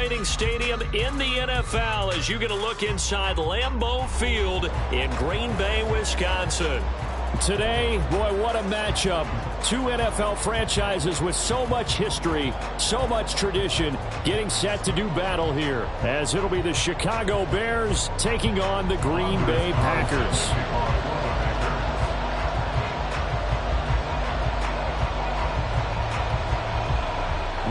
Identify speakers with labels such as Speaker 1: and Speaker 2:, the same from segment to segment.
Speaker 1: exciting stadium in the NFL as you get a look inside Lambeau Field in Green Bay, Wisconsin.
Speaker 2: Today, boy, what a matchup. Two NFL franchises with so much history, so much tradition, getting set to do battle here, as it'll be the Chicago Bears taking on the Green Bay Packers.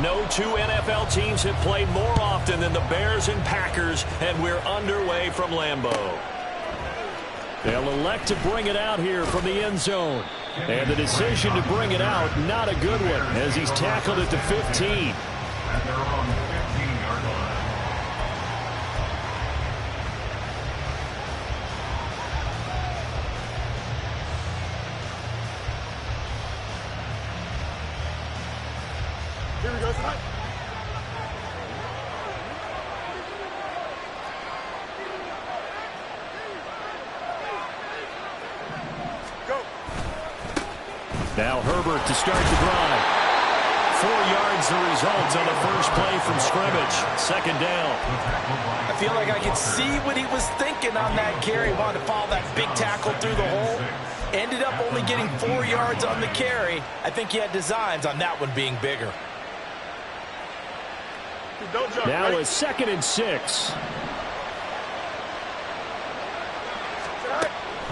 Speaker 1: No two NFL teams have played more often than the Bears and Packers, and we're underway from Lambeau.
Speaker 2: They'll elect to bring it out here from the end zone. And the decision to bring it out, not a good one, as he's tackled at the 15.
Speaker 3: And they're on the 15-yard line.
Speaker 4: Here we go, tonight.
Speaker 2: Now Herbert to start the drive.
Speaker 1: 4 yards the result on the first play from scrimmage. Second down.
Speaker 5: I feel like I could see what he was thinking on that carry. Wanted to follow that big tackle through the hole. Ended up only getting 4 yards on the carry. I think he had designs on that one being bigger.
Speaker 2: Now a 2nd and 6.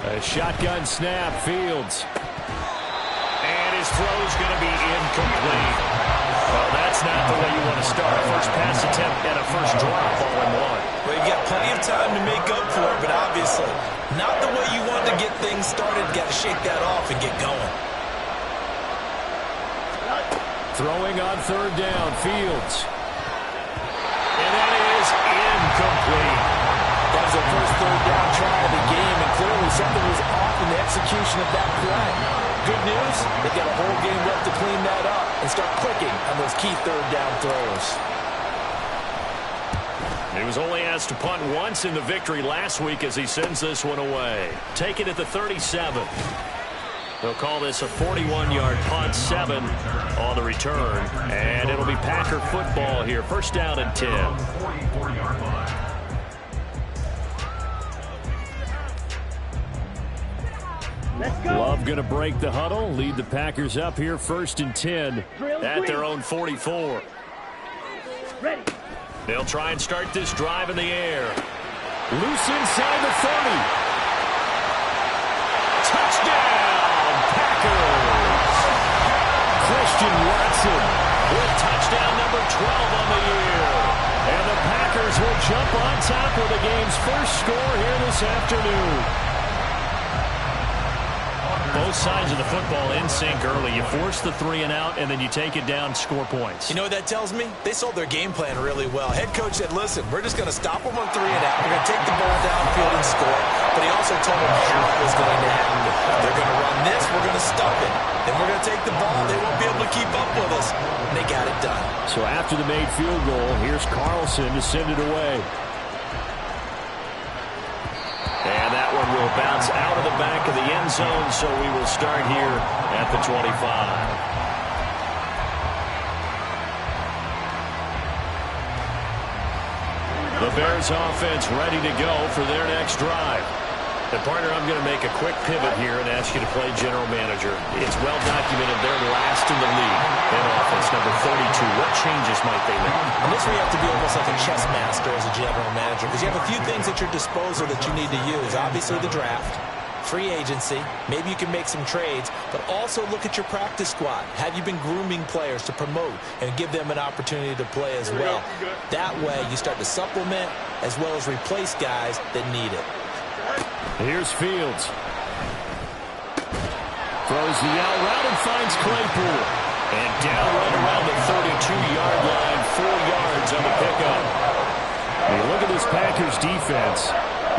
Speaker 2: A shotgun snap, Fields.
Speaker 1: And his throw's going to be incomplete. Well, that's not the way you want to start a first pass attempt and a first drop all in one.
Speaker 5: Well, you've got plenty of time to make up for it, but obviously not the way you want to get things started. Got to shake that off and get going.
Speaker 2: Throwing on 3rd down, Fields.
Speaker 1: And that is incomplete.
Speaker 5: That was the first 3rd down try of the game, and clearly something was off in the execution of that play. Good news, they've got a whole game left to clean that up and start clicking on those key 3rd down throws.
Speaker 1: He was only asked to punt once in the victory last week as he sends this one away. Take it at the 37. They'll call this a 41-yard punt, 7 on the return. And it'll be Packer football here. First down and 10.
Speaker 3: 44-yard line.
Speaker 2: Love going to break the huddle, lead the Packers up here 1st and 10.
Speaker 1: At their own 44.
Speaker 4: Ready.
Speaker 1: They'll try and start this drive in the air.
Speaker 2: Loose inside the 30.
Speaker 1: Touchdown, Packers!
Speaker 2: Christian Watson
Speaker 1: With touchdown number 12 on the year.
Speaker 2: And the Packers will jump on top of the game's first score here this afternoon.
Speaker 1: Both sides of the football in sync early. You force the 3 and out, and then you take it down, score points.
Speaker 5: You know what that tells me? They sold their game plan really well. Head coach said, listen, we're just going to stop them on 3 and out. We're going to take the ball downfield and score. But he also told them how it was going to happen. They're going to run this. We're going to stop it. Then we're going to take the ball. They won't be able to keep up with us. And they got it done.
Speaker 2: So after the made field goal, here's Carlson to send it away.
Speaker 1: And that one will bounce out of the back of the end zone, so we will start here at the 25. The Bears offense ready to go for their next drive. And partner, I'm going to make a quick pivot here and ask you to play general manager. It's well documented they're last in the league in offense, number 32. What changes might they make?
Speaker 5: And this where you have to be almost like a chess master as a general manager, because you have a few things at your disposal that you need to use. Obviously the draft, free agency, maybe you can make some trades, but also look at your practice squad. Have you been grooming players to promote and give them an opportunity to play as well? That way you start to supplement as well as replace guys that need it.
Speaker 2: Here's Fields. Throws the out route and finds Claypool.
Speaker 1: And down right around the 32-yard line, 4 yards on the pickup.
Speaker 2: Hey, look at this Packers defense.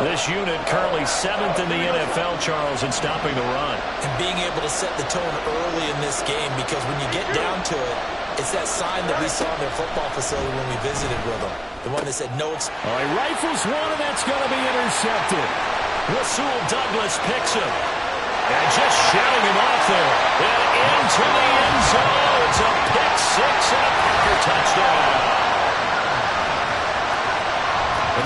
Speaker 1: This unit currently 7th in the NFL, Charles, in stopping the run.
Speaker 5: And being able to set the tone early in this game, because when you get down to it, it's that sign that we saw in their football facility when we visited with them. The one that said no.
Speaker 2: All right, rifles one, and that's going to be intercepted.
Speaker 1: Rasul Douglas picks him. And just shouting him off there. And into the end zone. It's a pick 6 and a Packer touchdown.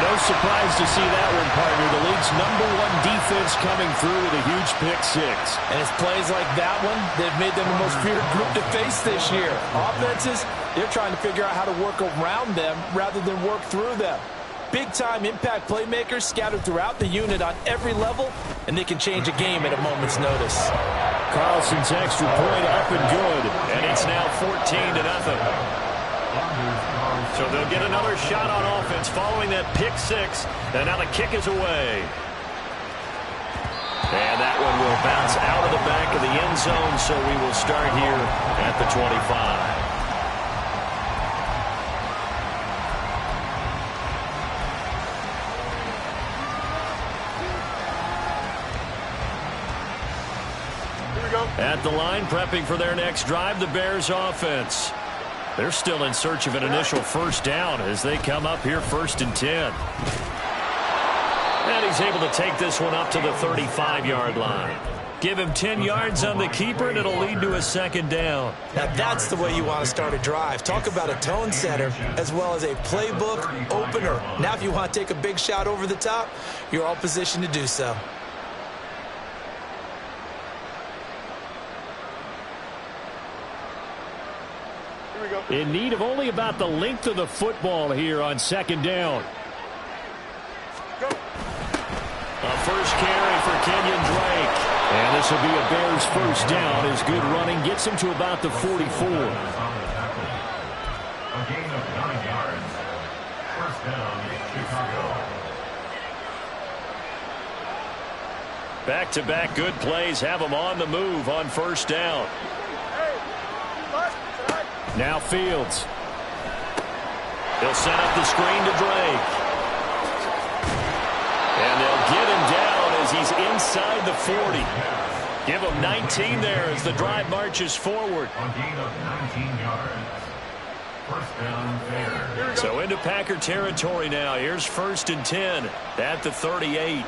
Speaker 2: No surprise to see that one, partner. The league's #1 defense coming through with a huge pick six.
Speaker 5: And it's plays like that one that have made them the most feared group to face this year. Offenses, they're trying to figure out how to work around them rather than work through them. Big-time impact playmakers scattered throughout the unit on every level, and they can change a game at a moment's notice.
Speaker 2: Carlson's extra point up and good.
Speaker 1: And it's now 14-0. So they'll get another shot on offense following that pick six. And now the kick is away. And that one will bounce out of the back of the end zone, so we will start here at the 25. At the line, prepping for their next drive, the Bears offense. They're still in search of an initial first down as they come up here 1st and 10. And he's able to take this one up to the 35-yard line. Give him 10 yards on the keeper, and it'll lead to a second down.
Speaker 5: Now that's the way you want to start a drive. Talk about a tone setter as well as a playbook opener. Now if you want to take a big shot over the top, you're all positioned to do so.
Speaker 2: In need of only about the length of the football here on 2nd down.
Speaker 1: A first carry for Kenyon Drake.
Speaker 2: And this will be a Bears first down as good running gets him to about the 44.
Speaker 3: A gain of 9 yards. First down, Chicago.
Speaker 1: Back-to-back good plays have them on the move on first down.
Speaker 2: Now Fields.
Speaker 1: He'll set up the screen to Drake. And they'll get him down as he's inside the 40. Give him 19 there as the drive marches forward.
Speaker 3: A gain of 19 yards. First down, Bears.
Speaker 1: So into Packer territory now. Here's 1st and 10 at the 38.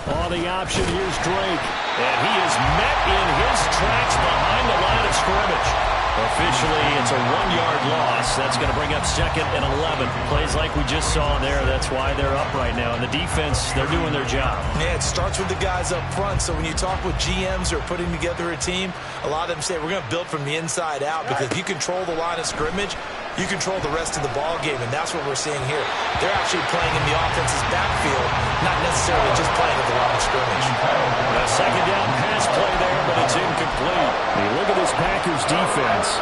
Speaker 2: On the option, here's Drake.
Speaker 1: And he is met in his tracks behind the line of scrimmage. Officially, it's a 1-yard loss. That's going to bring up 2nd and 11. Plays like we just saw there. That's why they're up right now. And the defense, they're doing their job.
Speaker 5: Yeah, it starts with the guys up front. So when you talk with GMs or putting together a team, a lot of them say we're going to build from the inside out because if you control the line of scrimmage, you control the rest of the ball game, and that's what we're seeing here. They're actually playing in the offense's backfield, not necessarily just playing at the line of scrimmage.
Speaker 1: A second down pass play there, but it's incomplete.
Speaker 2: Hey, look at this Packers defense.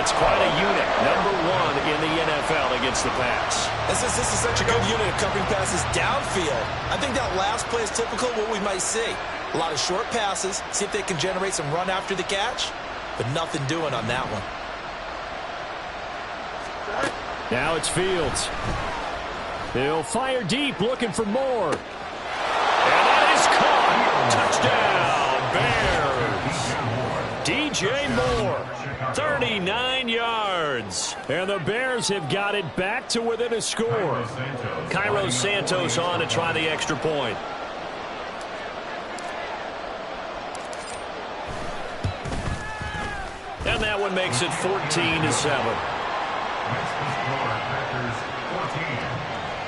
Speaker 1: It's quite a unit, #1 in the NFL against the pass.
Speaker 5: This is such a good unit of covering passes downfield. I think that last play is typical of what we might see. A lot of short passes, see if they can generate some run after the catch, but nothing doing on that one.
Speaker 2: Now it's Fields. He'll fire deep, looking for more.
Speaker 1: And that is caught. Touchdown, Bears. DJ Moore, 39 yards.
Speaker 2: And the Bears have got it back to within a score.
Speaker 1: Cairo Santos on to try the extra point. And that one makes it 14-7.
Speaker 3: Packers 14,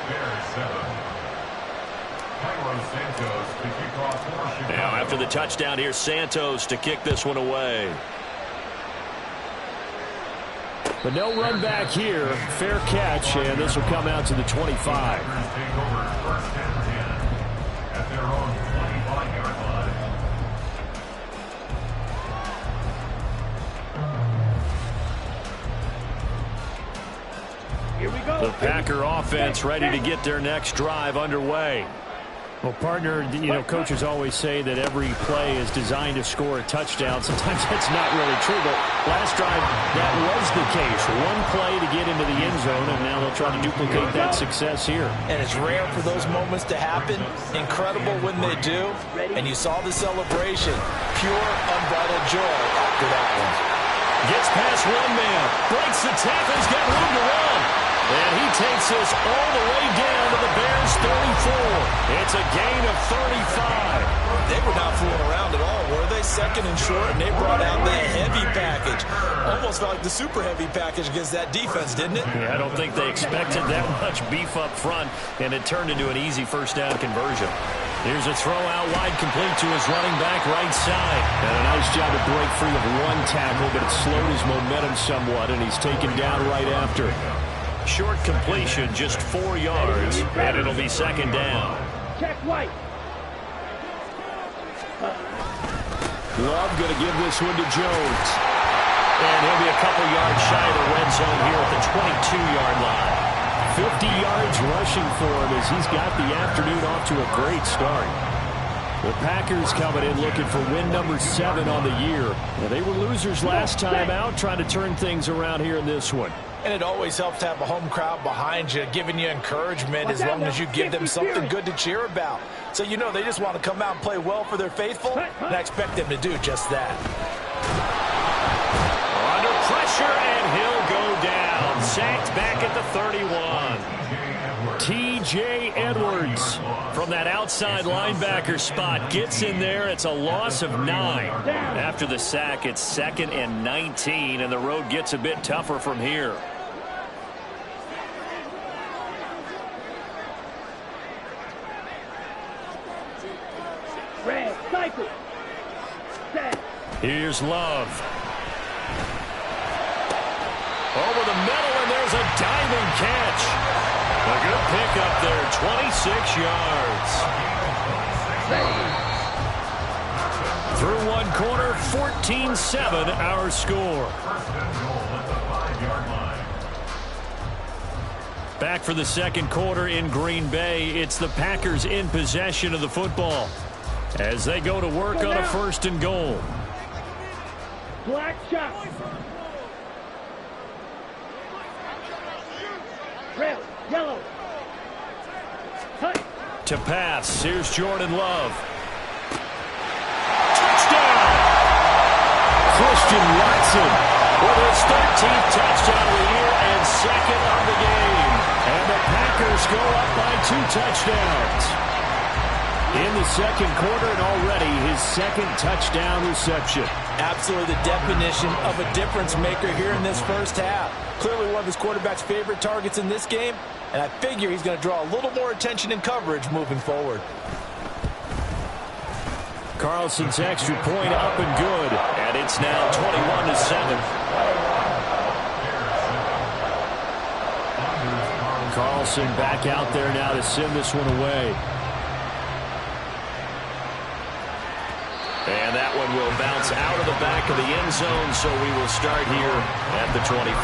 Speaker 3: Bears 7. Cairo Santos to kick off for Chicago.
Speaker 1: Now after the touchdown, here's Santos to kick this one away.
Speaker 2: But no run back here. Fair catch, and this will come out to the 25.
Speaker 3: Packers take over 1st and 10 at their own 25-yard line.
Speaker 4: Here we go.
Speaker 1: The Packer offense ready to get their next drive underway.
Speaker 2: Well, partner, you know, coaches always say that every play is designed to score a touchdown. Sometimes that's not really true, but last drive, that was the case. One play to get into the end zone, and now they'll try to duplicate that success here.
Speaker 5: And it's rare for those moments to happen. Incredible when they do. And you saw the celebration. Pure, unbridled joy after that one.
Speaker 1: Gets past one man, breaks the tackle, he's got room to run. And he takes us all the way down to the Bears' 34.
Speaker 2: It's a gain of 35.
Speaker 5: They were not fooling around at all, were they? Second and short, and they brought out the heavy package. Almost felt like the super heavy package against that defense, didn't it?
Speaker 1: Yeah, I don't think they expected that much beef up front, and it turned into an easy first down conversion.
Speaker 2: Here's a throw out wide, complete to his running back right side. And a nice job to break free of one tackle, but it slowed his momentum somewhat, and he's taken down right after.
Speaker 1: Short completion, just 4 yards, and it'll be second down.
Speaker 4: Check White.
Speaker 2: Love going to give this one to Jones.
Speaker 1: And he'll be a couple yards shy of the red zone here at the 22-yard line.
Speaker 2: 50 yards rushing for him as he's got the afternoon off to a great start. The Packers coming in looking for win number 7 on the year. Well, they were losers last time out, trying to turn things around here in this one.
Speaker 5: And it always helps to have a home crowd behind you, giving you encouragement as long as you give them something good to cheer about. So you know they just want to come out and play well for their faithful, and I expect them to do just that.
Speaker 1: Under pressure, and he'll go down. Sacked back at the 31.
Speaker 2: T.J. Edwards from that outside linebacker spot gets in there. It's a loss of 9.
Speaker 1: After the sack, it's 2nd and 19, and the road gets a bit tougher from here.
Speaker 4: Red, cycle. Set.
Speaker 2: Here's Love.
Speaker 1: Over the middle, and there's a diving catch. A good pickup there, 26 yards.
Speaker 2: Through one quarter, 14-7 our score. Back for the second quarter in Green Bay. It's the Packers in possession of the football as they go to work on a 1st and goal.
Speaker 4: Black shot. Red, yellow. Cut.
Speaker 2: To pass, here's Jordan Love. Touchdown! Christian Watson with his 13th touchdown of the year and 2nd of the game. And the Packers go up by 2 touchdowns. In the second quarter, and already his 2nd touchdown reception.
Speaker 5: Absolutely the definition of a difference maker here in this first half. Clearly one of his quarterback's favorite targets in this game, and I figure he's going to draw a little more attention and coverage moving forward.
Speaker 2: Carlson's extra point up and good,
Speaker 1: and it's now 21-7.
Speaker 2: Carlson back out there now to send this one away.
Speaker 1: And that one will bounce out of the back of the end zone, so we will start here at the 25.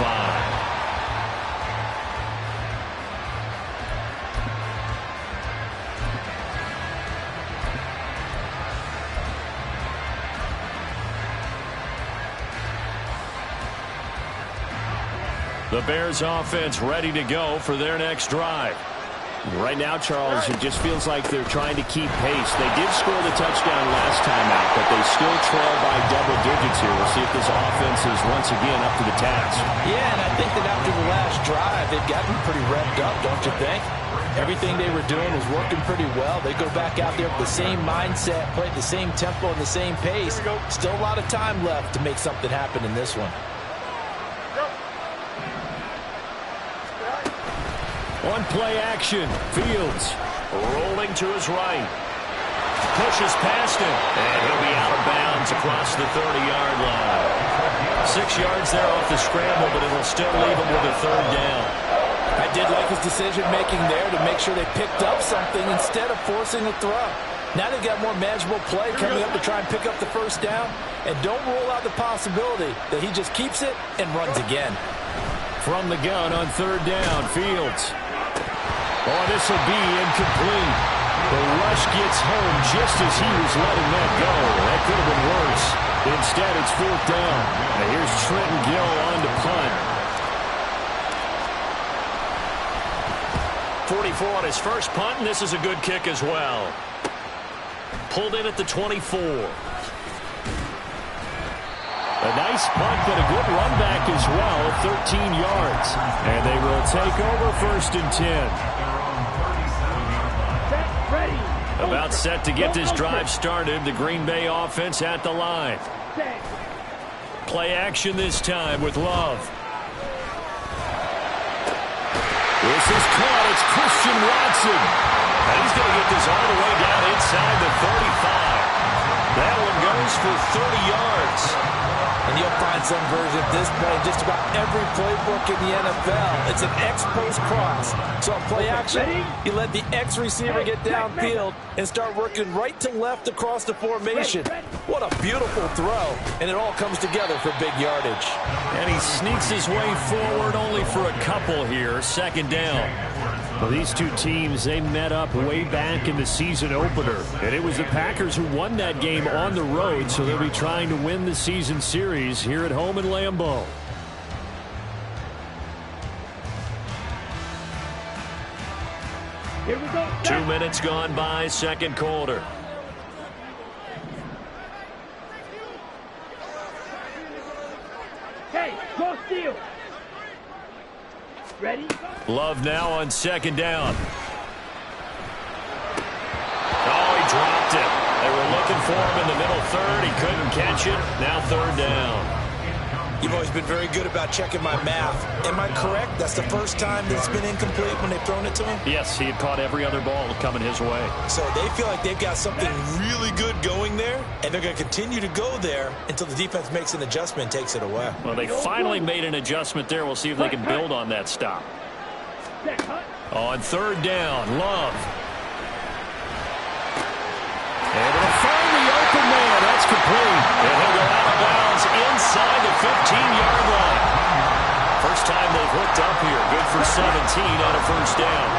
Speaker 2: The Bears offense ready to go for their next drive. Right now, Charles, it just feels like they're trying to keep pace. They did score the touchdown last time out, but they still trail by double digits here. We'll see if this offense is once again up to the task.
Speaker 5: Yeah, and I think that after the last drive, they've gotten pretty revved up, don't you think? Everything they were doing was working pretty well. They go back out there with the same mindset, play at the same tempo and the same pace. Still a lot of time left to make something happen in this one.
Speaker 2: On play action, Fields
Speaker 1: rolling to his right. Pushes past him, and he'll be out of bounds across the 30-yard line. 6 yards there off the scramble, but it'll still leave him with a 3rd down.
Speaker 5: I did like his decision-making there to make sure they picked up something instead of forcing a throw. Now they've got more manageable play coming up to try and pick up the 1st down, and don't rule out the possibility that he just keeps it and runs again.
Speaker 2: From the gun on 3rd down, Fields. Oh, this will be incomplete. The rush gets home just as he was letting that go. That could have been worse. Instead, it's 4th down. And here's Trenton Gill on to punt.
Speaker 1: 44 on his first punt, and this is a good kick as well. Pulled in at the 24.
Speaker 2: A nice punt, but a good run back as well at 13 yards. And they will take over 1st and 10.
Speaker 4: Ready.
Speaker 1: About set to get this drive started. The Green Bay offense at the line.
Speaker 4: Set.
Speaker 2: Play action this time with Love. This is caught. It's Christian Watson.
Speaker 1: And he's going to get this all the way down inside the 35. That one goes for 30 yards.
Speaker 5: And you'll find some version of this play in just about every playbook in the NFL. It's an X-post cross. So on play action, you let the X receiver get downfield and start working right to left across the formation. What a beautiful throw. And it all comes together for big yardage.
Speaker 2: And he sneaks his way forward only for a couple here. Second down. Well, these two teams, they met up way back in the season opener. And it was the Packers who won that game on the road, so they'll be trying to win the season series here at home in Lambeau.
Speaker 4: Here we go.
Speaker 1: 2 minutes gone by, second quarter.
Speaker 4: Hey, cross field. Ready?
Speaker 1: Love now on second down. Oh, he dropped it. They were looking for him in the middle third. He couldn't catch it. Now third down.
Speaker 5: You've always been very good about checking my math. Am I correct? That's the first time that it's been incomplete when they've thrown it to him?
Speaker 2: Yes, he had caught every other ball coming his way.
Speaker 5: So they feel like they've got something really good going there, and they're going to continue to go there until the defense makes an adjustment and takes it away.
Speaker 2: Well, they finally made an adjustment there. We'll see if they can build on that stop. On third down, Love. Able to find the open man. That's complete.
Speaker 1: And he'll go out of bounds inside the 15-yard line. First time they've hooked up here. Good for 17 on a first down.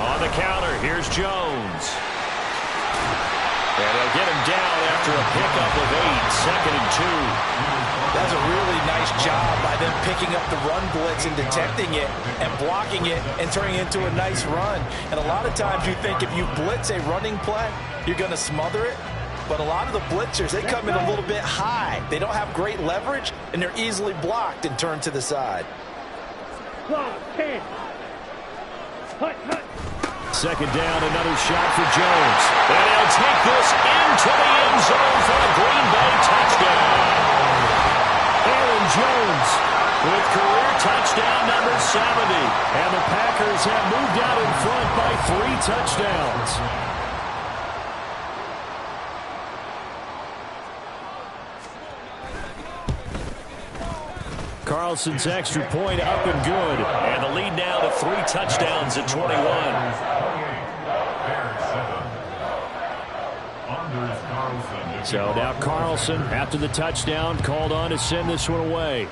Speaker 1: On the counter, here's Jones. And they'll get him down after a pickup of 8, second and 2.
Speaker 5: That's a really nice job by them picking up the run blitz and detecting it and blocking it and turning it into a nice run. And a lot of times you think if you blitz a running play, you're going to smother it. But a lot of the blitzers, they come in a little bit high. They don't have great leverage, and they're easily blocked and turned to the side.
Speaker 4: Clock, 10. Hut, hut.
Speaker 2: Second down, another shot for Jones.
Speaker 1: And he'll take this into the end zone for a Green Bay touchdown.
Speaker 2: Aaron Jones
Speaker 1: With career touchdown number 70.
Speaker 2: And the Packers have moved out in front by 3 touchdowns. Carlson's extra point up and good.
Speaker 1: And the lead now to 3 touchdowns at 21.
Speaker 2: So now Carlson, after the touchdown, called on to send this one away.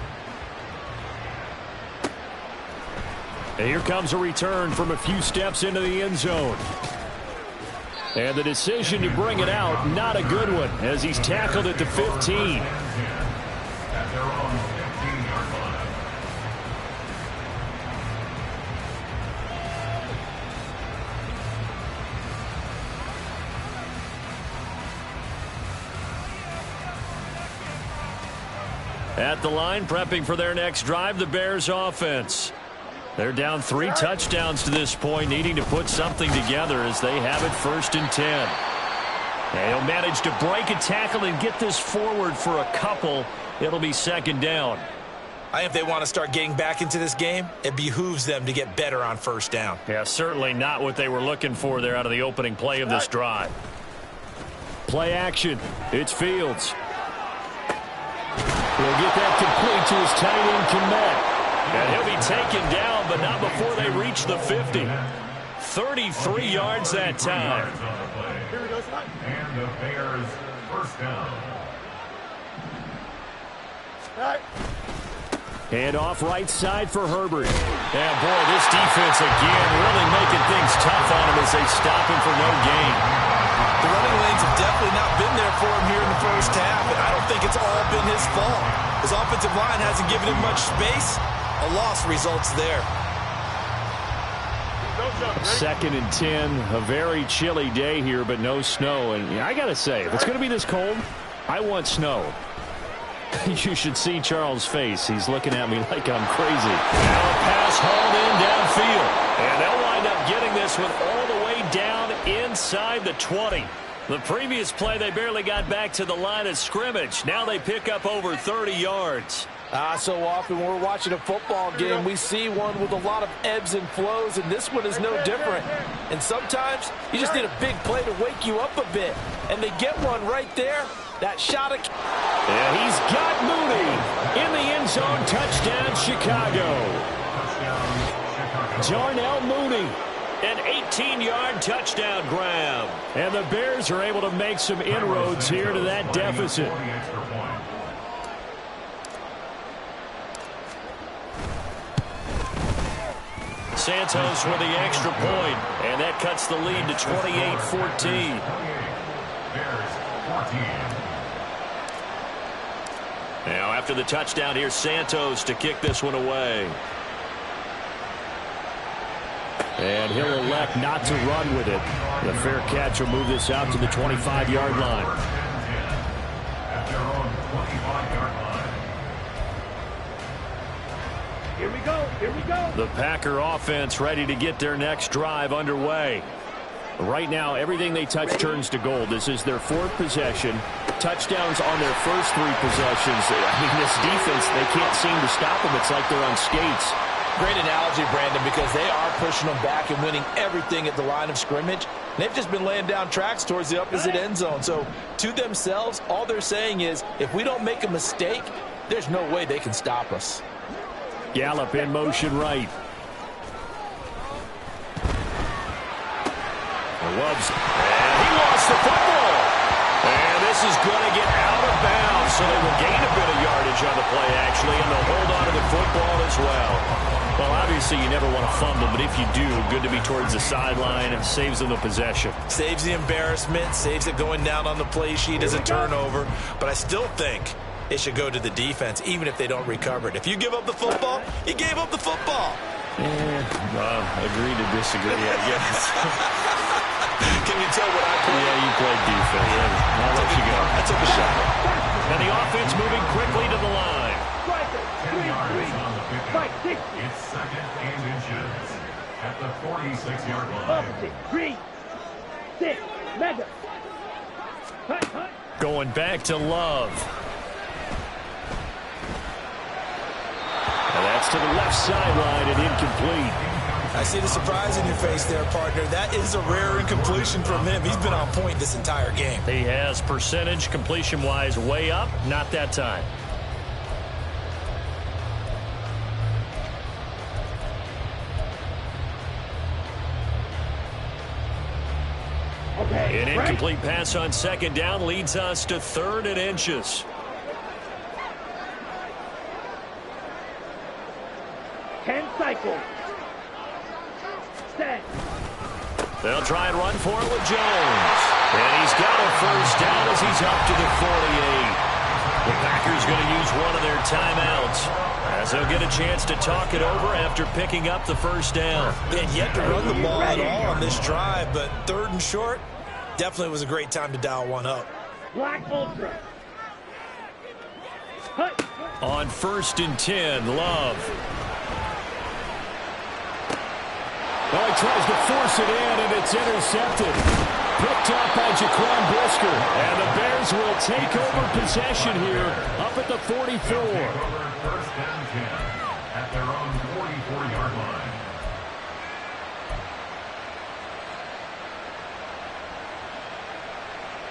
Speaker 2: And here comes a return from a few steps into the end zone. And the decision to bring it out, not a good one, as he's tackled at the 15. At the line, prepping for their next drive, the Bears offense. They're down 3 touchdowns to this point, needing to put something together as they have it 1st and 10. And he'll manage to break a tackle and get this forward for a couple. It'll be 2nd down.
Speaker 5: I think if they want to start getting back into this game, it behooves them to get better on 1st down.
Speaker 2: Yeah, certainly not what they were looking for there out of the opening play of this drive. Play action. It's Fields. He'll get that complete to his tight end, Kmet.
Speaker 1: And he'll be taken down, but not before they reach the 50. 33 yards that time.
Speaker 3: And the Bears first down.
Speaker 2: Hand off right side for Herbert.
Speaker 1: And boy, this defense again really making things tough on him as they stop him for no gain.
Speaker 5: The running lanes have definitely not been there for him here in the first half, and I don't think it's all been his fault. His offensive line hasn't given him much space. A loss results there.
Speaker 2: 2nd and 10, a very chilly day here, but no snow. And I got to say, if it's going to be this cold, I want snow. You should see Charles' face. He's looking at me like I'm crazy. Now a pass hauled in downfield. And they'll wind up getting this one all the way down inside the 20. The previous play, they barely got back to the line of scrimmage. Now they pick up over 30 yards.
Speaker 5: So often when we're watching a football game, we see one with a lot of ebbs and flows, and this one is no different. And sometimes you just need a big play to wake you up a bit. And they get one right there. That shot of...
Speaker 2: And he's got Mooney in the end zone. Touchdown, Chicago. Darnell Mooney. An 18-yard touchdown grab. And the Bears are able to make some inroads here to that deficit. Santos with the extra point, and that cuts the lead to 28-14. Now after the touchdown, here's Santos to kick this one away. And he'll elect not to run with it. The fair catch will move this out to the 25-yard line.
Speaker 3: At their own 25-yard line.
Speaker 4: Here we go. Here we go.
Speaker 2: The Packer offense ready to get their next drive underway. Right now, everything they touch turns to gold. This is their fourth possession. Touchdowns on their first three possessions. I mean, this defense, they can't seem to stop them. It's like they're on skates.
Speaker 5: Great analogy, Brandon, because they are pushing them back and winning everything at the line of scrimmage. They've just been laying down tracks towards the opposite end zone. So to themselves, all they're saying is, if we don't make a mistake, there's no way they can stop us.
Speaker 2: Gallup in motion right. Loves. And he lost the football. And this is going to get out of bounds. So they will gain a bit of yardage on the play, actually, and they'll hold on to the football as well. Well, obviously, you never want to fumble, but if you do, good to be towards the sideline and saves them the possession.
Speaker 5: Saves the embarrassment, saves it going down on the play sheet as a turnover. But I still think it should go to the defense, even if they don't recover it. If you give up the football, you gave up the football.
Speaker 2: Agree to disagree, I guess.
Speaker 5: Can you tell what I played?
Speaker 2: Yeah, you played defense. Yeah, I'll let you go.
Speaker 5: I took a shot.
Speaker 2: And the offense moving quickly to the line.
Speaker 4: Striker.
Speaker 3: 10 yards on the pickup.
Speaker 4: Fight 60.
Speaker 3: It's second and inches at the 46-yard line.
Speaker 4: Opposite. 3, 6. Mega. Hut, hut.
Speaker 2: Going back to Love. And that's to the left sideline and incomplete.
Speaker 5: I see the surprise in your face there, partner. That is a rare incompletion from him. He's been on point this entire game.
Speaker 2: He has percentage completion-wise way up. Not that time.
Speaker 4: Okay.
Speaker 2: An incomplete pass on second down leads us to 3rd and inches.
Speaker 4: Cycle. Set.
Speaker 2: They'll try and run for it with Jones. And he's got a first down as he's up to the 48. The Packers going to use one of their timeouts as they'll get a chance to talk it over after picking up the first down.
Speaker 5: They had yet to run the ball at all on this drive, but 3rd and short definitely was a great time to dial one up.
Speaker 4: Black Ultra. Hut.
Speaker 2: On 1st and 10, Love. Well, he tries to force it in, and it's intercepted. Picked up by Jaquan Brisker. And the Bears will take over possession here up at the 44.
Speaker 3: First down 10 at their own 44-yard line.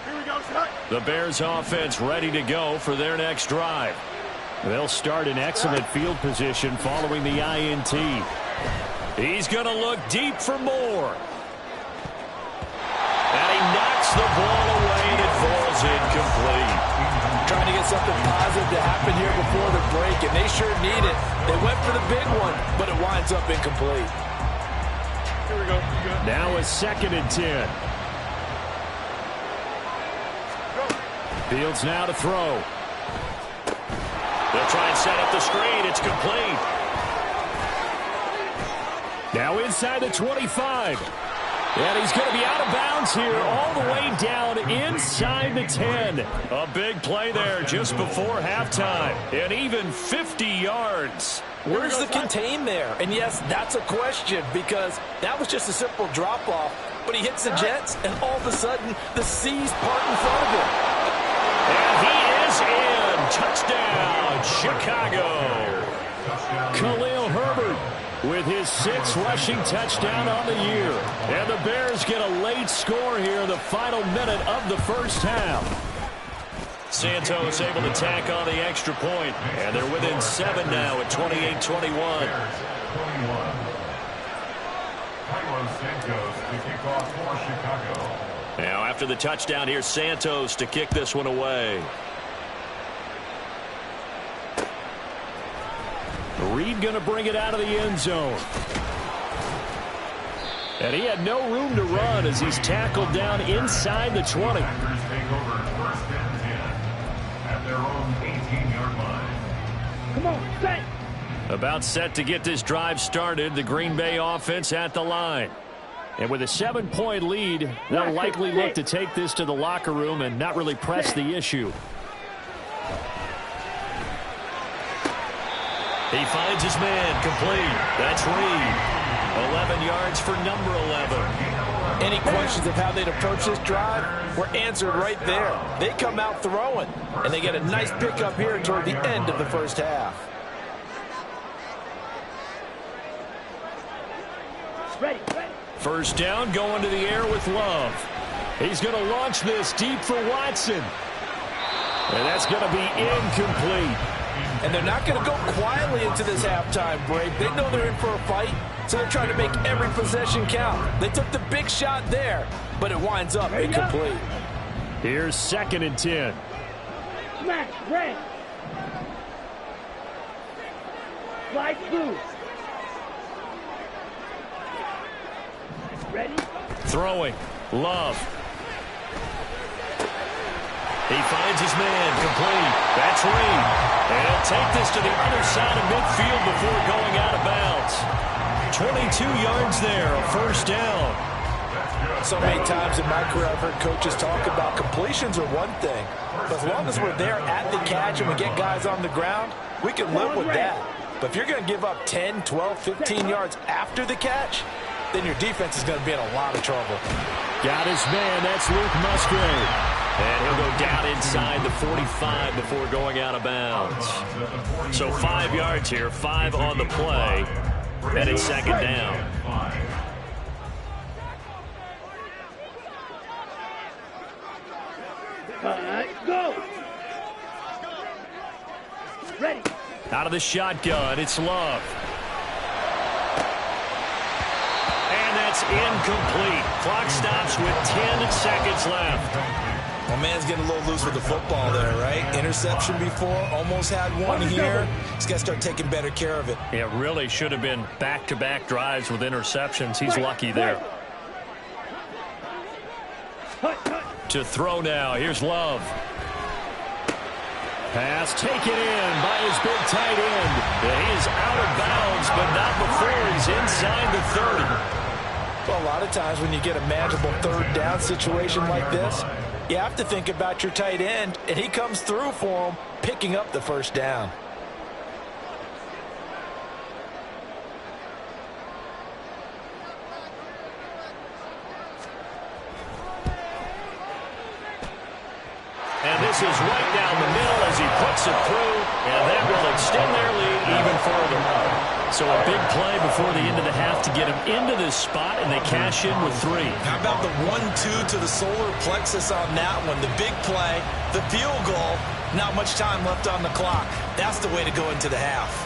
Speaker 4: Here we go, Scott.
Speaker 2: The Bears offense ready to go for their next drive. They'll start in excellent field position following the INT. He's going to look deep for more. And he knocks the ball away, and it falls incomplete.
Speaker 5: Trying to get something positive to happen here before the break, and they sure need it. They went for the big one, but it winds up incomplete.
Speaker 4: Here we go.
Speaker 2: Now a 2nd and 10. Fields now to throw. They'll try and set up the screen. It's complete. Now inside the 25. And he's going to be out of bounds here, all the way down inside the 10. A big play there just before halftime. And even 50 yards.
Speaker 5: Where's the contain there? And yes, that's a question, because that was just a simple drop-off. But he hits the Jets, and all of a sudden, the seas part in front of him.
Speaker 2: And he is in. Touchdown, Chicago. Khalil Herbert with his 6th rushing touchdown on the year. And the Bears get a late score here in the final minute of the first half.
Speaker 1: Santos able to tack on the extra point. And they're within 7 now at 28-21. Now after the touchdown, here's Santos to kick this one away.
Speaker 2: Reed going to bring it out of the end zone. And he had no room to run as he's tackled down inside the 20.
Speaker 4: Come on, set.
Speaker 2: About set to get this drive started. The Green Bay offense at the line. And with a 7-point lead, they'll likely look to take this to the locker room and not really press the issue.
Speaker 1: He finds his man complete. That's Reed. 11 yards for number 11.
Speaker 5: Any questions of how they'd approach this drive were answered right there. They come out throwing, and they get a nice pickup here toward the end of the first half.
Speaker 4: Ready, ready.
Speaker 2: First down, going to the air with Love. He's going to launch this deep for Watson. And that's going to be incomplete.
Speaker 5: And they're not going to go quietly into this halftime break. They know they're in for a fight, so they're trying to make every possession count. They took the big shot there, but it winds up incomplete.
Speaker 2: Here's 2nd and 10.
Speaker 4: Smash, red. Slide through. Ready?
Speaker 2: Throwing. Love.
Speaker 1: He finds his man complete. That's Reed. And he'll take this to the other side of midfield before going out of bounds. 22 yards there, a first down.
Speaker 5: So many times in my career I've heard coaches talk about completions are one thing. But as long as we're there at the catch and we get guys on the ground, we can live with that. But if you're going to give up 10, 12, 15 yards after the catch, then your defense is going to be in a lot of trouble.
Speaker 2: Got his man. That's Luke Musgrave.
Speaker 1: And he'll go down inside the 45 before going out of bounds. So 5 yards here, 5 on the play. And it's 2nd down.
Speaker 4: Go. Ready.
Speaker 2: Out of the shotgun, it's Love. And that's incomplete. Clock stops with 10 seconds left.
Speaker 5: My man's getting a little loose with the football there, right? Interception before, almost had one here. He's got to start taking better care of it.
Speaker 2: It really should have been back-to-back drives with interceptions. He's lucky there. To throw now. Here's Love. Pass taken in by his big tight end. And he is out of bounds, but not before he's inside the 30.
Speaker 5: Well, a lot of times when you get a manageable 3rd down situation like this, you have to think about your tight end, and he comes through for him, picking up the first down.
Speaker 2: And this is right down the middle as he puts it through, and that will extend their lead even further. So a big play before the end of the half to get him into this spot, and they cash in with 3.
Speaker 5: How about the 1-2 to the solar plexus on that one? The big play, the field goal, not much time left on the clock. That's the way to go into the half.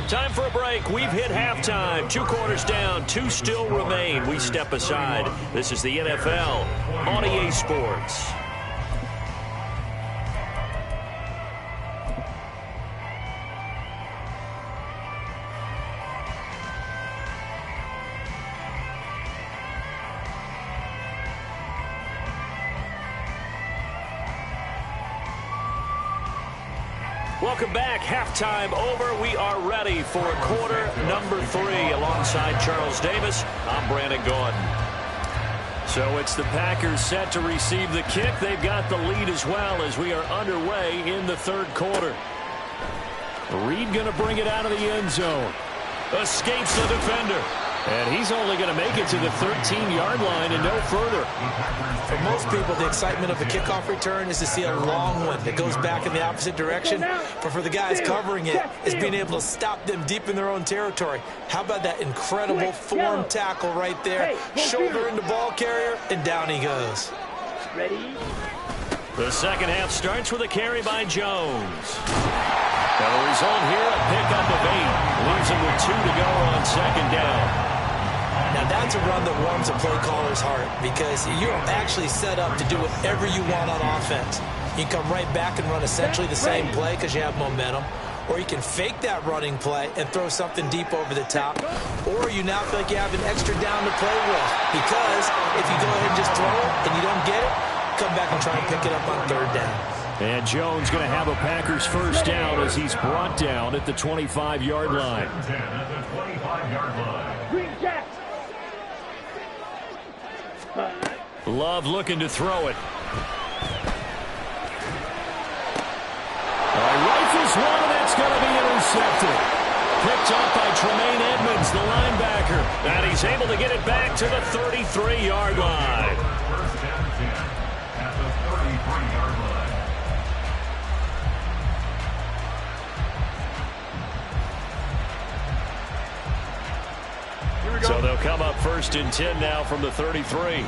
Speaker 1: Time for a break. We've hit halftime. 2 quarters down. 2 still remain. We step aside. This is the NFL on EA Sports. Welcome back. Halftime over. We are ready for quarter number 3. Alongside Charles Davis, I'm Brandon Gaudin. So it's the Packers set to receive the kick. They've got the lead as well as we are underway in the third quarter. Reed going to bring it out of the end zone. Escapes the defender. And he's only going to make it to the 13-yard line and no further.
Speaker 5: For most people, the excitement of a kickoff return is to see a long one that goes back in the opposite direction. But for the guys covering it, is being able to stop them deep in their own territory. How about that incredible form tackle right there? Shoulder into ball carrier, and down he goes.
Speaker 4: Ready?
Speaker 1: The second half starts with a carry by Jones. Now the result here, a pickup of 8. Leaves him with 2 to go on second down.
Speaker 5: Now that's a run that warms a play caller's heart because you're actually set up to do whatever you want on offense. You can come right back and run essentially the same play because you have momentum, or you can fake that running play and throw something deep over the top, or you now feel like you have an extra down to play with because if you go ahead and just throw it and you don't get it, come back and try and pick it up on third down.
Speaker 2: And Jones going to have a Packers first down as he's brought down at the 25-yard line.
Speaker 4: Green Jack.
Speaker 1: Love looking to throw it.
Speaker 2: Rifles one, and that's going to be intercepted. Picked up by Tremaine Edmonds, the linebacker.
Speaker 1: And he's able to get it back to the 33-yard line.
Speaker 3: First down 10 at the 33-yard line.
Speaker 1: So they'll come up first and 10 now from the 33.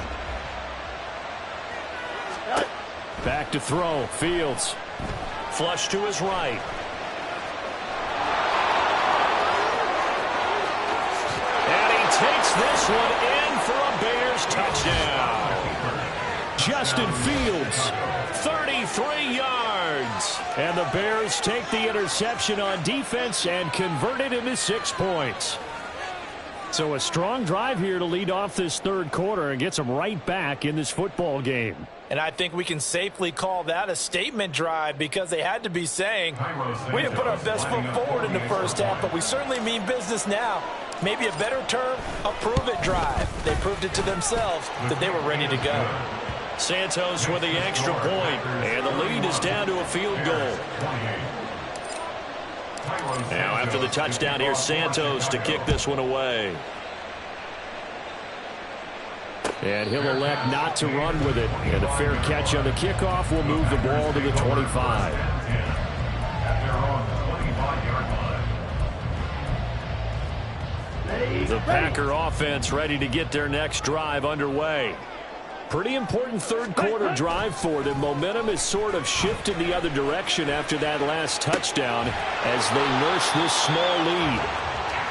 Speaker 2: Back to throw. Fields.
Speaker 1: Flush to his right. And he takes this one in for a Bears touchdown.
Speaker 2: Justin Fields.
Speaker 1: 33 yards.
Speaker 2: And the Bears take the interception on defense and convert it into 6 points. So a strong drive here to lead off this third quarter and gets them right back in this football game.
Speaker 5: And I think we can safely call that a statement drive because they had to be saying, we didn't put our best foot forward in the first half, but we certainly mean business now. Maybe a better term, a prove-it drive. They proved it to themselves that they were ready to go.
Speaker 1: Santos with the extra point, and the lead is down to a field goal. Now after the touchdown, here's Santos to kick this one away.
Speaker 2: And he'll elect not to run with it. And a fair catch on the kickoff will move the ball to the 25. The Packer offense ready to get their next drive underway. Pretty important third quarter drive for them. Momentum has sort of shifted the other direction after that last touchdown as they nurse this small lead.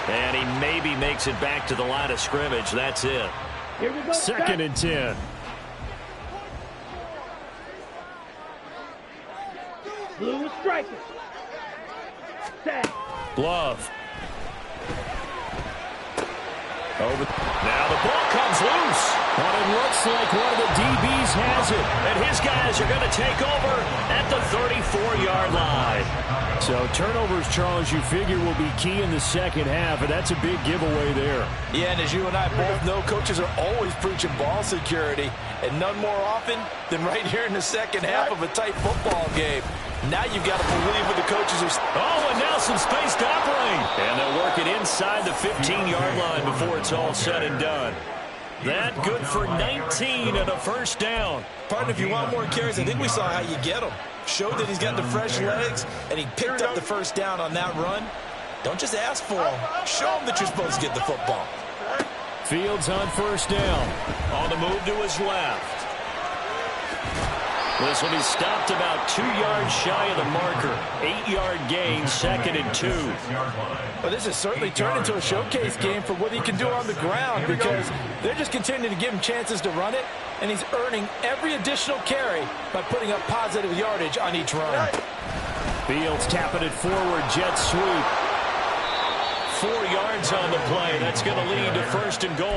Speaker 1: And he maybe makes it back to the line of scrimmage. That's it.
Speaker 4: Here we go.
Speaker 2: Second and 10.
Speaker 4: Blue striker. Set.
Speaker 2: Love.
Speaker 1: Over. Now the ball comes loose.
Speaker 2: But it looks like one of the DBs has it.
Speaker 1: And his guys are going to take over at the 34-yard line.
Speaker 2: So turnovers, Charles, you figure will be key in the second half, and that's a big giveaway there.
Speaker 5: Yeah, and as you and I both know, coaches are always preaching ball security, and none more often than right here in the second half of a tight football game. Now you've got to believe what the coaches are.
Speaker 1: Oh, and now some space to operate. And they'll work it inside the 15-yard line before it's all said and done. That good for 19 and a first down.
Speaker 5: Partner, if you want more carries, I think we saw how you get them. Showed that he's got the fresh legs, and he picked up the first down on that run. Don't just ask for him. Show him that you're supposed to get the football.
Speaker 2: Fields on first down.
Speaker 1: On the move to his left. This one is stopped about 2 yards shy of the marker. 8-yard gain, second and 2.
Speaker 5: Well, this has certainly turned into a showcase game for what he can do on the ground because they're just continuing to give him chances to run it, and he's earning every additional carry by putting up positive yardage on each run.
Speaker 2: Fields tapping it forward, jet sweep.
Speaker 1: 4 yards on the play. That's going to lead to first and goal.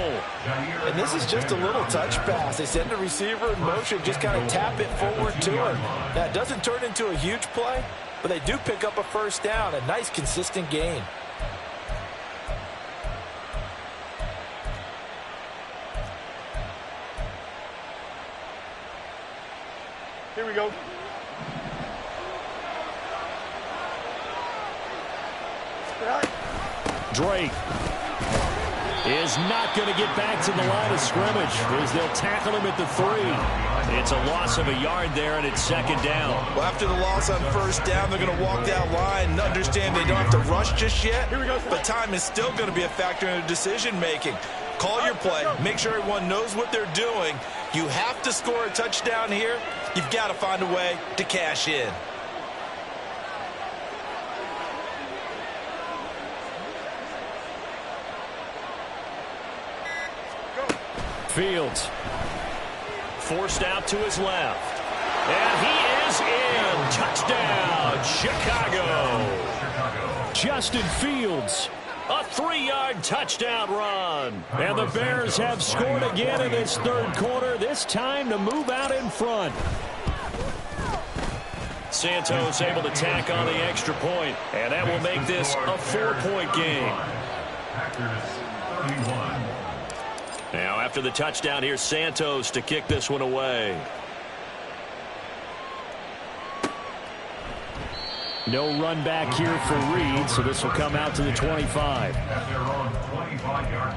Speaker 5: And this is just a little touch pass. They send the receiver in motion, just kind of tap it forward to him. That doesn't turn into a huge play, but they do pick up a first down. A nice, consistent gain.
Speaker 6: Here we go.
Speaker 2: Drake is not going to get back to the line of scrimmage as they'll tackle him at the 3. It's a loss of a yard there, and it's second down.
Speaker 5: Well, after the loss on first down, they're going to walk that line and understand they don't have to rush just yet. But time is still going to be a factor in their decision-making. Call your play. Make sure everyone knows what they're doing. You have to score a touchdown here. You've got to find a way to cash in.
Speaker 2: Fields.
Speaker 1: Forced out to his left. And he is in. Touchdown, Chicago.
Speaker 2: Justin Fields.
Speaker 1: A 3-yard touchdown run.
Speaker 2: And the Bears have scored again in this third quarter, this time to move out in front.
Speaker 1: Santos able to tack on the extra point, and that will make this a 4-point game.
Speaker 3: Packers 31.
Speaker 1: Now, after the touchdown, here's Santos to kick this one away.
Speaker 2: No run back here for Reed, so this will come out to the 25.
Speaker 3: At their own 25-yard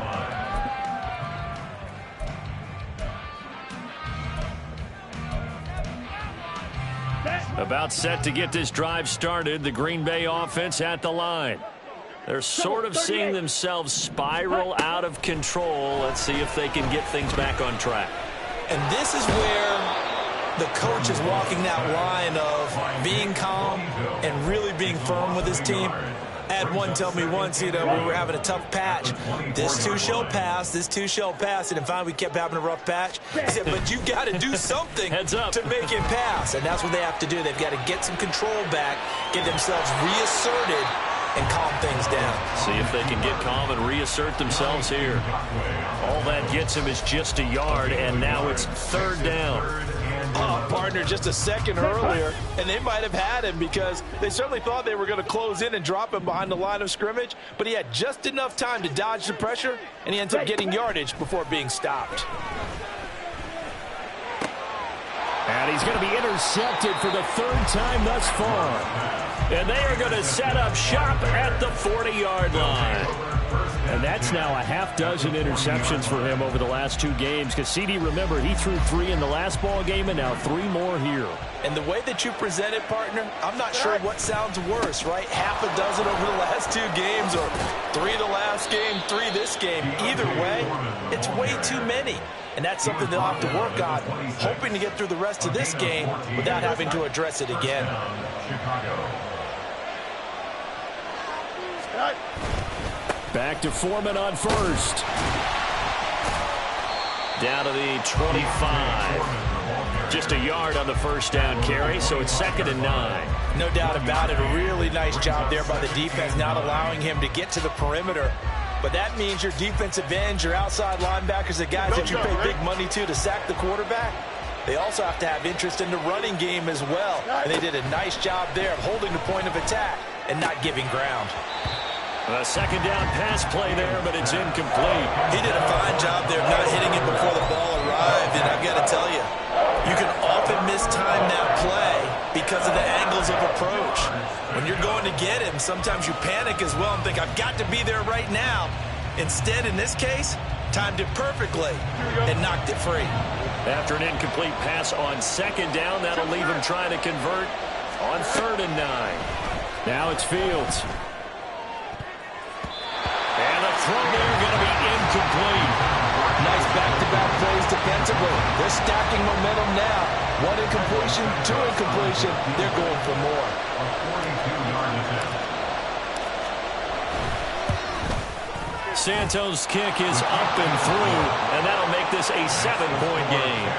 Speaker 3: line.
Speaker 1: About set to get this drive started. The Green Bay offense at the line. They're sort of seeing themselves spiral out of control. Let's see if they can get things back on track.
Speaker 5: And this is where the coach is walking that line of being calm and really being firm with his team. I had one tell me once, we were having a tough patch. This too shall pass, this too shall pass. And finally, we kept having a rough patch. He said, but you got to do something
Speaker 1: Heads up.
Speaker 5: to make it pass. And that's what they have to do. They've got to get some control back, get themselves reasserted, and calm things down.
Speaker 1: See if they can get calm and reassert themselves here. All that gets him is just a yard, and now it's third down.
Speaker 5: Partner just a second earlier, and they might have had him because they certainly thought they were going to close in and drop him behind the line of scrimmage, but he had just enough time to dodge the pressure, and he ends up getting yardage before being stopped.
Speaker 2: And he's going to be intercepted for the third time thus far.
Speaker 1: And they are going to set up shop at the 40-yard line.
Speaker 2: And that's now a half dozen interceptions for him over the last 2 games. Because CD, remember, he threw 3 in the last ball game and now 3 more here.
Speaker 5: And the way that you present it, partner, I'm not sure what sounds worse, right? Half a dozen over the last 2 games or 3 the last game, 3 this game. Either way, it's way too many. And that's something they'll have to work on, hoping to get through the rest of this game without having to address it again.
Speaker 2: Back to Foreman on first.
Speaker 1: Down to the 25. Just a yard on the first down carry, so it's 2nd and 9.
Speaker 5: No doubt about it. A really nice job there by the defense, not allowing him to get to the perimeter. But that means your defensive ends, your outside linebackers, the guys that you pay big money to sack the quarterback, they also have to have interest in the running game as well. And they did a nice job there of holding the point of attack and not giving ground.
Speaker 1: A second down pass play there, but it's incomplete.
Speaker 5: He did a fine job there of not hitting it before the ball arrived. And I've got to tell you, you can often mistime that play because of the angles of approach. When you're going to get him, sometimes you panic as well and think, I've got to be there right now. Instead, in this case, timed it perfectly and knocked it free.
Speaker 1: After an incomplete pass on second down, that'll leave him trying to convert on 3rd and 9.
Speaker 2: Now it's Fields.
Speaker 1: And the throw there going to be incomplete.
Speaker 5: Nice back-to-back plays defensively. They're stacking momentum now. 1 incompletion, 2 incompletion. They're going for more.
Speaker 1: Santos' kick is up and through, and that'll make this a 7-point game.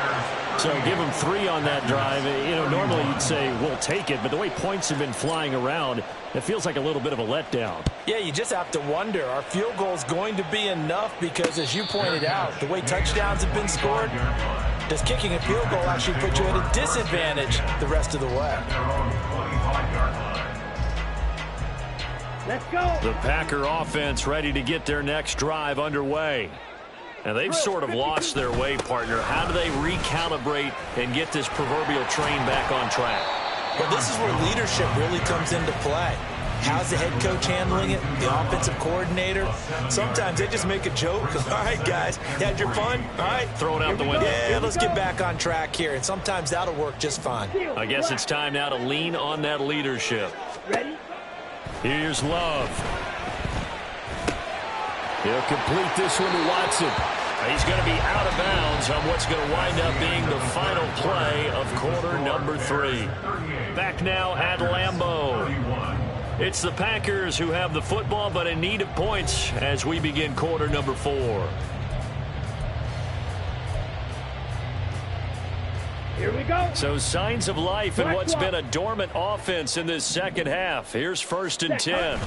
Speaker 2: So give him 3 on that drive. Normally you'd say, we'll take it, but the way points have been flying around, it feels like a little bit of a letdown.
Speaker 5: Yeah, you just have to wonder, are field goals going to be enough? Because as you pointed out, the way touchdowns have been scored, does kicking a field goal actually put you at a disadvantage the rest of the way?
Speaker 4: Let's go.
Speaker 2: The Packer offense ready to get their next drive underway. And they've sort of lost their way, partner. How do they recalibrate and get this proverbial train back on track?
Speaker 5: Well, this is where leadership really comes into play. How's the head coach handling it? The offensive coordinator? Sometimes they just make a joke. All right, guys, you had your fun? All right.
Speaker 2: Throw it out the window.
Speaker 5: Yeah, let's get back on track here. And sometimes that'll work just fine.
Speaker 2: I guess it's time now to lean on that leadership.
Speaker 4: Ready?
Speaker 2: Here's Love. He'll complete this one to Watson. He's going to be out of bounds on what's going to wind up being the final play of quarter number 3. Back now at Lambeau. It's the Packers who have the football, but in need of points as we begin quarter number 4.
Speaker 4: Here we go.
Speaker 2: So signs of life in what's been a dormant offense in this second half. Here's 1st and 10.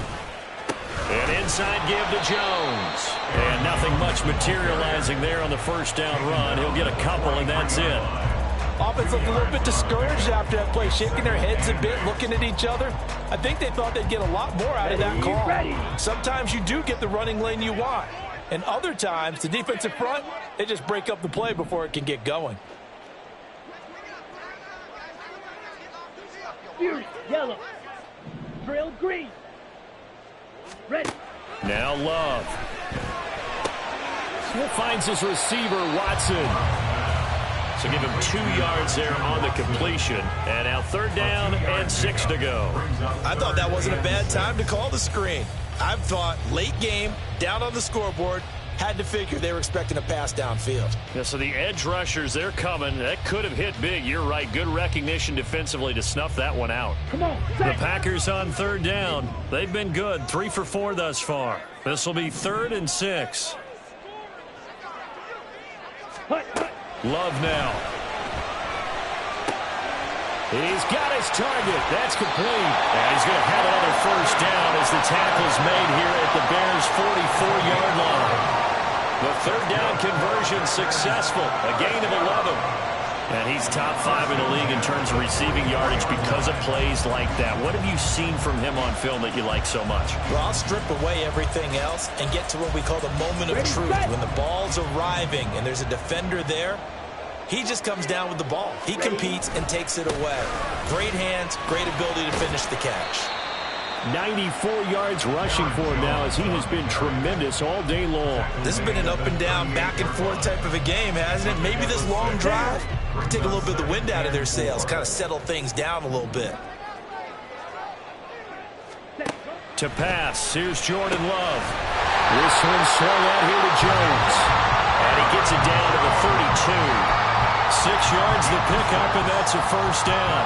Speaker 2: An inside give to Jones. And nothing much materializing there on the first down run. He'll get a couple, and that's it.
Speaker 5: Offense looked a little bit discouraged after that play, shaking their heads a bit, looking at each other. I think they thought they'd get a lot more out of that call. Sometimes you do get the running lane you want. And other times, the defensive front, they just break up the play before it can get going.
Speaker 4: Fury, yellow. Drill, green. Ready.
Speaker 2: Now Love. He finds his receiver, Watson. So give him 2 yards there on the completion. And now 3rd down and 6 to go.
Speaker 5: I thought that wasn't a bad time to call the screen. I've thought late game, down on the scoreboard, had to figure they were expecting a pass downfield.
Speaker 2: Yeah, so the edge rushers, they're coming. That could have hit big. You're right. Good recognition defensively to snuff that one out.
Speaker 4: Come on.
Speaker 2: The Packers on 3rd down. They've been good. 3 for 4 thus far. This will be 3rd and 6. Love now. He's got his target. That's complete. And he's going to have another first down as the tackle's made here at the Bears' 44-yard line. The 3rd down conversion successful. A gain of 11. And he's top 5 in the league in terms of receiving yardage because of plays like that. What have you seen from him on film that you like so much?
Speaker 5: Well, I'll strip away everything else and get to what we call the moment of truth. When the ball's arriving and there's a defender there, he just comes down with the ball. He competes and takes it away. Great hands, great ability to finish the catch.
Speaker 2: 94 yards rushing for him now as he has been tremendous all day long.
Speaker 5: This has been an up and down, back and forth type of a game, hasn't it? Maybe this long drive could take a little bit of the wind out of their sails, kind of settle things down a little bit.
Speaker 2: To pass, here's Jordan Love. This one swung out here to Jones. And he gets it down to the 32. 6 yards the pickup, and that's a first down.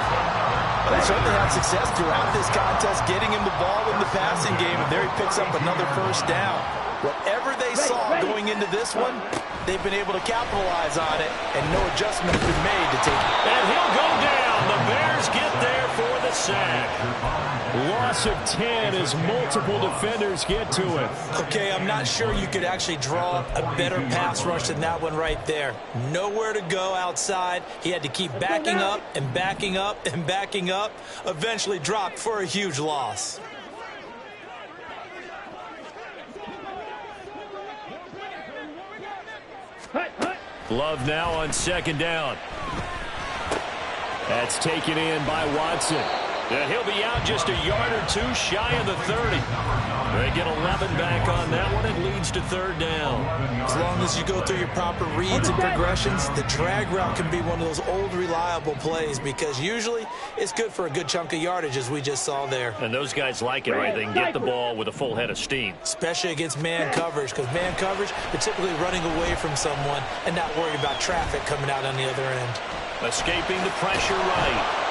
Speaker 5: They certainly had success throughout this contest, getting him the ball in the passing game, and there he picks up another first down. Whatever they saw going into this one, they've been able to capitalize on it, and no adjustment has been made to take it.
Speaker 2: And he'll go down. The Bears get there for the sack. Loss of 10 as multiple defenders get to it.
Speaker 5: Okay, I'm not sure you could actually draw a better pass rush than that one right there. Nowhere to go outside. He had to keep backing up and backing up and backing up. Eventually dropped for a huge loss.
Speaker 2: Love now on 2nd down. That's taken in by Watson. And he'll be out just a yard or 2 shy of the 30. They get 11 back on that one. It leads to 3rd down.
Speaker 5: As long as you go through your proper reads and progressions, the drag route can be one of those old reliable plays because usually it's good for a good chunk of yardage as we just saw there.
Speaker 2: And those guys like it, right? They can get the ball with a full head of steam.
Speaker 5: Especially against man coverage, because man coverage, they're typically running away from someone and not worrying about traffic coming out on the other end.
Speaker 2: Escaping the pressure right.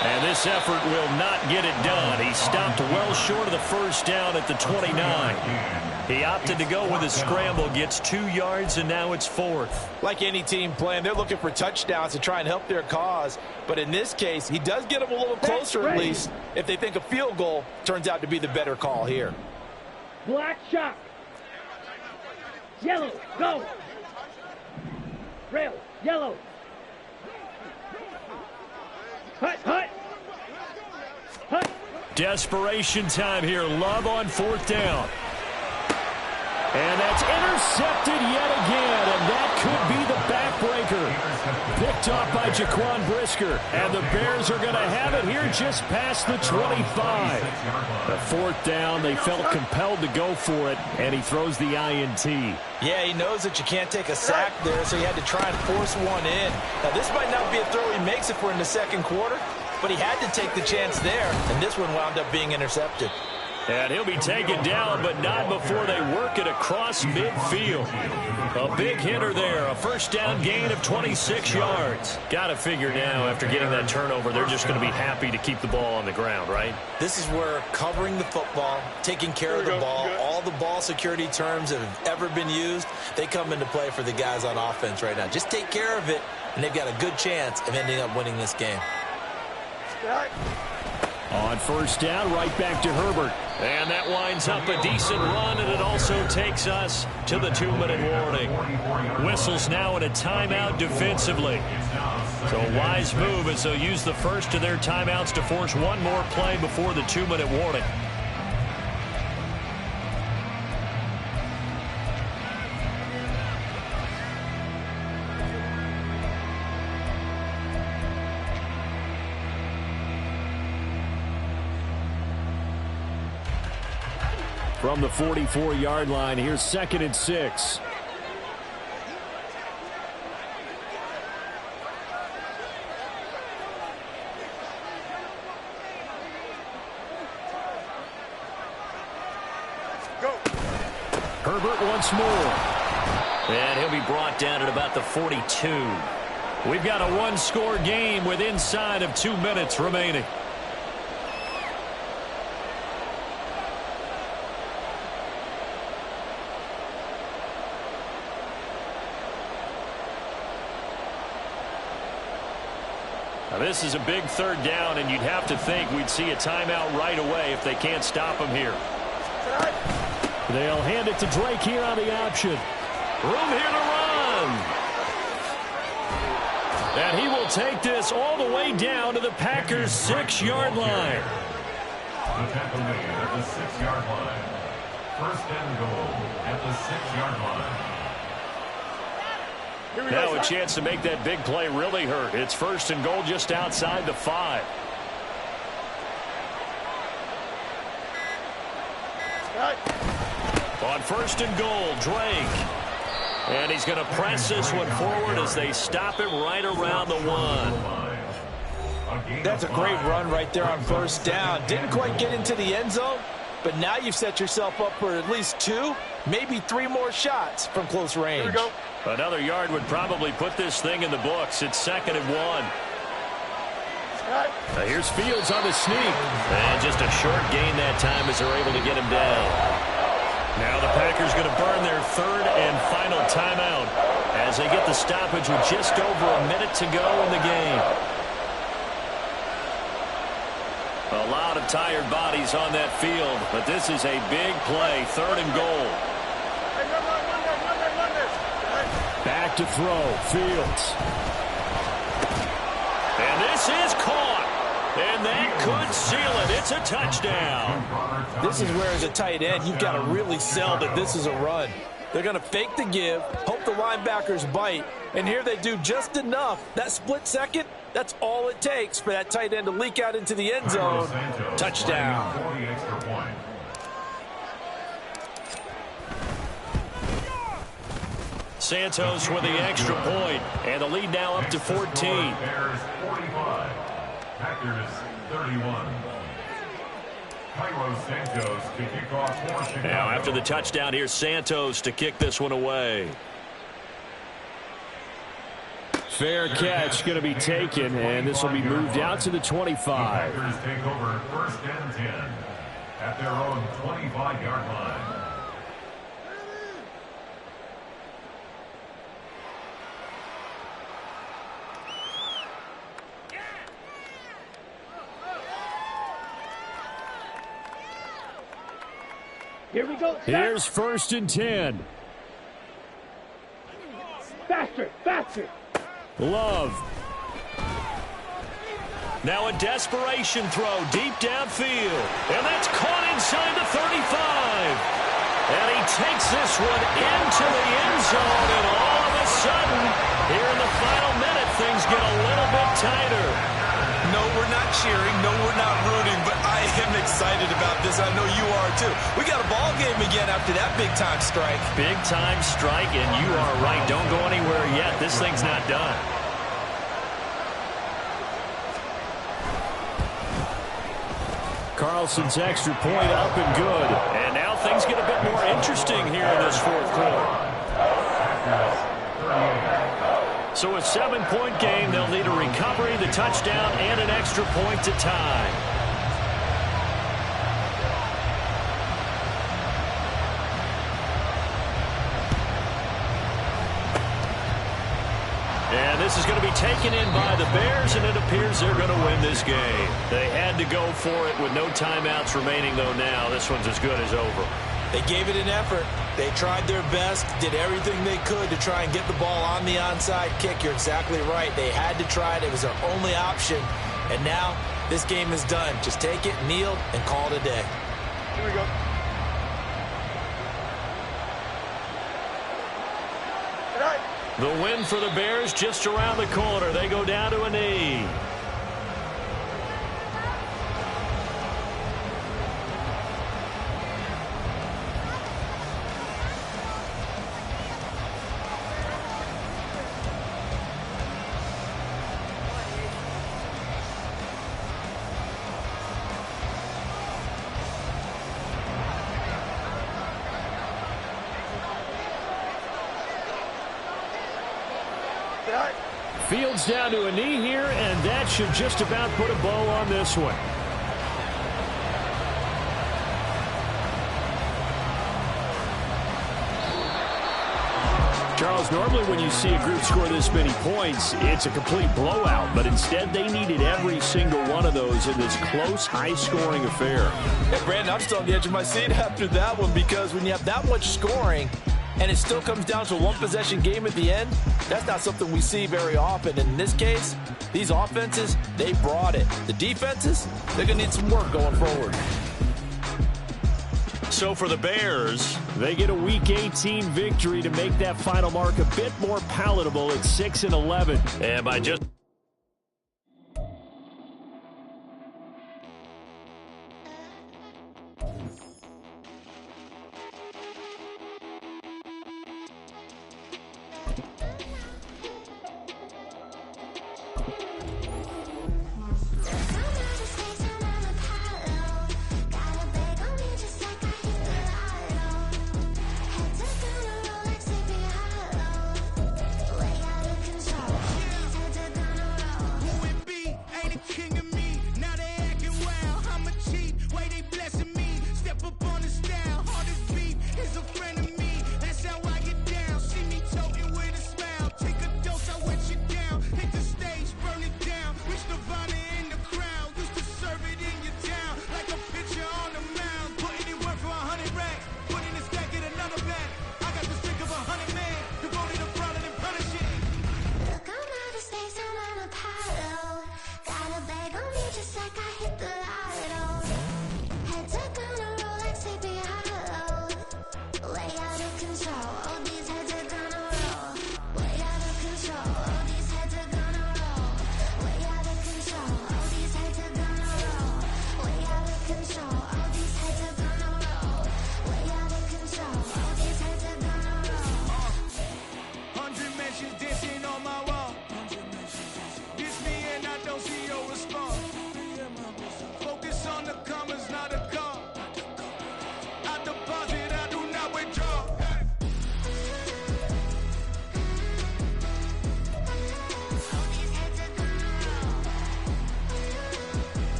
Speaker 2: And this effort will not get it done. He stopped well short of the first down at the 29. He opted to go with a scramble, gets 2 yards, and now it's 4th.
Speaker 7: Like any team playing, they're looking for touchdowns to try and help their cause. But in this case, he does get them a little closer at least if they think a field goal turns out to be the better call here.
Speaker 4: Black shock. Yellow, go. Rail, yellow. Hut, hut. Hut.
Speaker 2: Desperation time here. Love on 4th down. And that's intercepted yet again, and that could be the backbreaker. Picked off by Jaquan Brisker, and the Bears are going to have it here just past the 25. The 4th down, they felt compelled to go for it, and he throws the INT.
Speaker 5: Yeah, he knows that you can't take a sack there, so he had to try and force one in. Now, this might not be a throw he makes if we're in the second quarter, but he had to take the chance there, and this one wound up being intercepted.
Speaker 2: And he'll be taken down, but not before they work it across midfield. A big hitter there, a 1st down gain of 26 yards. Got to figure now, after getting that turnover, they're just going to be happy to keep the ball on the ground, right?
Speaker 5: This is where covering the football, taking care of the ball, all the ball security terms that have ever been used, they come into play for the guys on offense right now. Just take care of it, and they've got a good chance of ending up winning this game.
Speaker 2: On 1st down, right back to Herbert. And that winds up a decent run, and it also takes us to the 2-minute warning. Whistles now in a timeout defensively. So a wise move as they'll use the first of their timeouts to force one more play before the 2-minute warning. From the 44-yard line, here's 2nd and 6.
Speaker 6: Go.
Speaker 2: Herbert once more. And he'll be brought down at about the 42. We've got a one-score game with inside of 2 minutes remaining. This is a big 3rd down, and you'd have to think we'd see a timeout right away if they can't stop him here. They'll hand it to Drake here on the option. Room here to run. And he will take this all the way down to the Packers' 6-yard line.
Speaker 3: The tackle made at the 6-yard line. 1st and goal at the 6-yard line.
Speaker 2: Now a chance to make that big play really hurt. It's 1st and goal just outside the 5. On 1st and goal, Drake. And he's going to press this one forward as they stop him right around the 1.
Speaker 5: That's a great run right there on 1st down. Didn't quite get into the end zone, but now you've set yourself up for at least 2, maybe 3 more shots from close range.
Speaker 6: Here we go.
Speaker 2: Another yard would probably put this thing in the books. It's 2nd and 1. Here's Fields on the sneak. And just a short gain that time as they're able to get him down. Now the Packers going to burn their 3rd and final timeout as they get the stoppage with just over a minute to go in the game. A lot of tired bodies on that field, but this is a big play, 3rd and goal. Back to throw, Fields. And this is caught. And that could seal it. It's a touchdown.
Speaker 5: This is where, as a tight end, you've got to really sell that this is a run. They're going to fake the give, hope the linebackers bite, and here they do just enough. That split second, that's all it takes for that tight end to leak out into the end zone. Touchdown.
Speaker 2: Santos with the extra point, and the lead now up to 14.
Speaker 3: Bears 45, Packers 31. Cairo Santos to kick off for Chicago.
Speaker 2: Now after the touchdown, here's Santos to kick this one away. Fair catch going to be taken, and this will be moved out to the 25.
Speaker 3: The Packers take over 1st and 10 at their own 25-yard line.
Speaker 4: Here we go.
Speaker 2: Here's 1st and 10.
Speaker 4: Faster, faster.
Speaker 2: Love.
Speaker 1: Now a desperation throw deep downfield. And that's caught inside the 35. And he takes this one into the end zone. And all of a sudden, here in the final minute, things get a little bit tighter.
Speaker 7: No, we're not cheering. No, we're not rooting. But I am excited about this. I know you are, too. We got a ball game again after that big-time strike.
Speaker 1: Big-time strike, and you are right. Don't go anywhere yet. This thing's not done.
Speaker 2: Carlson's extra point up and good.
Speaker 1: And now things get a bit more interesting here in this fourth quarter. So a 7-point game, they'll need a recovery, the touchdown, and an extra point to tie. And this is going to be taken in by the Bears, and it appears they're going to win this game. They had to go for it with no timeouts remaining, though now. This one's as good as over.
Speaker 5: They gave it an effort. They tried their best, did everything they could to try and get the ball on the onside kick. You're exactly right. They had to try it. It was their only option. And now this game is done. Just take it, kneel, and call it a day.
Speaker 6: Here we go. Good night.
Speaker 1: The win for the Bears just around the corner. They go down to a knee.
Speaker 2: Fields down to a knee here, and that should just about put a bow on this one. Charles, normally when you see a group score this many points, it's a complete blowout, but instead they needed every single one of those in this close, high-scoring affair.
Speaker 7: Yeah, Brandon, I'm still on the edge of my seat after that one, because when you have that much scoring and it still comes down to a one-possession game at the end, that's not something we see very often. And in this case, these offenses, they brought it. The defenses, they're going to need some work going forward.
Speaker 1: So for the Bears,
Speaker 2: they get a Week 18 victory to make that final mark a bit more palatable at 6-11.
Speaker 1: and by just